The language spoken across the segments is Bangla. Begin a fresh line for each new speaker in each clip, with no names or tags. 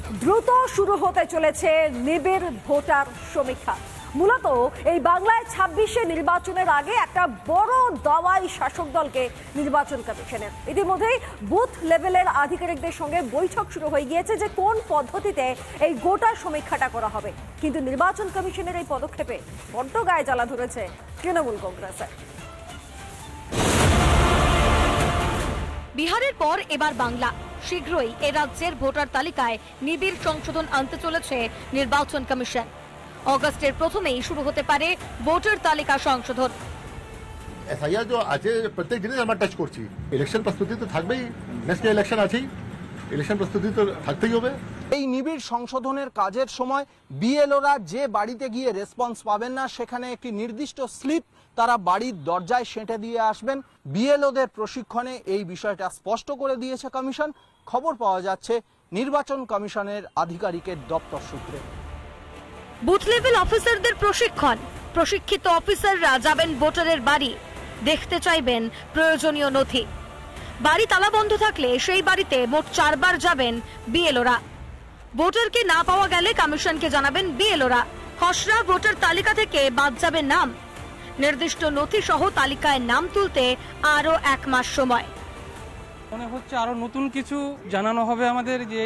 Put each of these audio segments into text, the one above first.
দ্রুত শুরু হতে চলেছে নিবিড় ভোটার সমীক্ষা। মূলত এই বাংলায় ২৬শে নির্বাচনের আগে একটা বড় দাওয়াই শাসক দলকে নির্বাচন কমিশনের। ইতিমধ্যেই বুথ লেভেলের আধিকারিকদের সঙ্গে বৈঠক শুরু হয়ে গিয়েছে যে কোন পদ্ধতিতে এই গোটা সমীক্ষাটা করা হবে। কিন্তু নির্বাচন কমিশনের এই পদক্ষেপে বড্ড গায়ে জ্বালা ধরেছে তৃণমূল কংগ্রেসের।
বিহারের পর এবার বাংলা। শীঘ্রই এ রাজ্যের ভোটার তালিকায় নিবিড় সংশোধন আনতে চলেছে নির্বাচন কমিশন। অগস্টের প্রথমেই শুরু হতে পারে ভোটার তালিকা সংশোধন।
এসআইআর যে আছে প্রত্যেক জিনিস আমরা টাচ করছি। ইলেকশন প্রস্তুতি তো থাকবেই, নেক্সট ইলেকশন আছেই, ইলেকশন প্রস্তুতি তো থাকতেই হবে।
এই নিবিড় সংশোধনের কাজের সময় বিএলওরা যে বাড়িতে গিয়ে রেসপন্স পাবেন না, সেখানে একটি নির্দিষ্ট স্লিপ তারা বাড়ির দরজায় সেঁটে দিয়ে আসবেন। বিএলওদের প্রশিক্ষণে এই বিষয়টা স্পষ্ট করে দিয়েছে কমিশন। খবর পাওয়া যাচ্ছে নির্বাচন কমিশনের আধিকারিকের দপ্তর সূত্রে।
বুথ লেভেল অফিসারদের প্রশিক্ষণ। প্রশিক্ষিত অফিসাররা যাবেন ভোটারের বাড়ি, দেখতে চাইবেন প্রয়োজনীয় নথি। বাড়ি তালা বন্ধ থাকলে সেই বাড়িতে মোট 4 বার যাবেন বিএলওরা। ভোটারকে না পাওয়া গেলে কমিশনকে জানাবেন বিএলওরা। খসড়া ভোটার তালিকা থেকে বাদ যাবে নাম। নির্দিষ্ট নথি সহ তালিকায় নাম তুলতে আরো 1 মাস সময়।
মনে হচ্ছে আরো নতুন কিছু জানানো হবে আমাদের, যে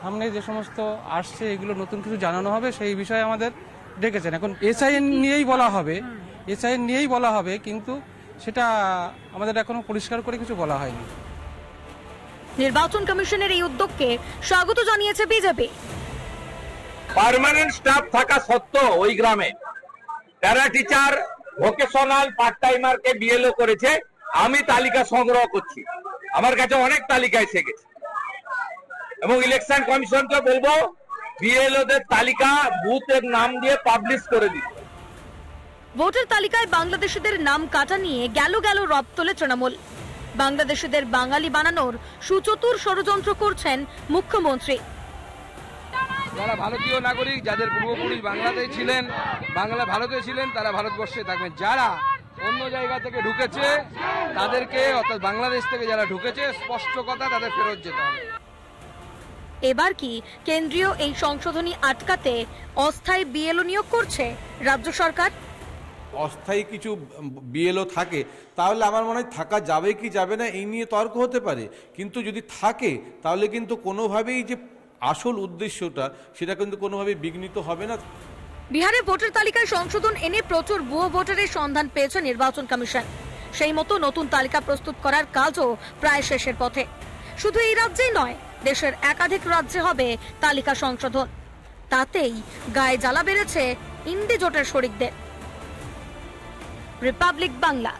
সামনে যে সমস্ত আসছে এগুলো নতুন কিছু জানানো হবে, সেই বিষয়ে আমাদের ডেকেছেন। এখন এসআইএন নিয়েই বলা হবে, কিন্তু সেটা আমাদের এখনো পরিষ্কার করে কিছু বলা হয়নি।
নির্বাচন কমিশনের এই উদ্যোগকে স্বাগত জানিয়েছে বিজেপি।
পার্মানেন্ট স্টাফ থাকা সত্ত্বেও ওই গ্রামে প্যারা টিচার, ভোকেশনাল পার্ট টাইমারকে বিএলও করেছে। আমি তালিকা সংগ্রহ করছি, আমার কাছে অনেক তালিকা এসে গেছে, এবং ইলেকশন কমিশনকে বলবো বিএলওদের তালিকা বুথের নাম দিয়ে পাবলিশ করে দিতে।
ভোটার তালিকায় বাংলাদেশিদের নাম কাটা নিয়ে গেল রব তোলে তৃণমূল। বাংলাদেশিদের বাঙালি বানানোর সুচতুর ষড়যন্ত্র করছেন মুখ্যমন্ত্রী।
যারা ভারতীয় নাগরিক, যাদের পূর্বপুরুষ বাংলাদেশে ছিলেন, ভারতে ছিলেন, তারা ভারতবর্ষে থাকবেন। যারা অন্য জায়গা থেকে ঢুকেছে তাদেরকে, অর্থাৎ বাংলাদেশ থেকে যারা ঢুকেছে, স্পষ্ট কথা, তাদের ফেরত যেতে হবে।
এবার কি কেন্দ্রীয় এই সংশোধনী আটকাতে অস্থায়ী বিএলও নিয়োগ করছে রাজ্য সরকার?
অস্থায়ী কিছু বিএলও থাকে তাহলে আমার মনে হয় থাকা যাবে কি যাবে না এই নিয়ে তর্ক হতে পারে, কিন্তু যদি থাকে তাহলে কিন্তু কোনোভাবেই যে আসল উদ্দেশ্যটা সেটা কিন্তু কোনোভাবেই বিঘ্নিত হবে না।
বিহারে ভোটার তালিকায় সংশোধন এনে প্রচুর ভুয়ো ভোটারের সন্ধান পেয়েছে নির্বাচন কমিশন। সেই মতো নতুন তালিকা প্রস্তুত করার কাজও প্রায় শেষের পথে। শুধু এই রাজ্যেই নয়, দেশের একাধিক রাজ্যে হবে তালিকা সংশোধন। তাতেই গায়ে জ্বালা বেড়েছে ইন্ডি জোটের শরিকদের। রিপাবলিক বাংলা।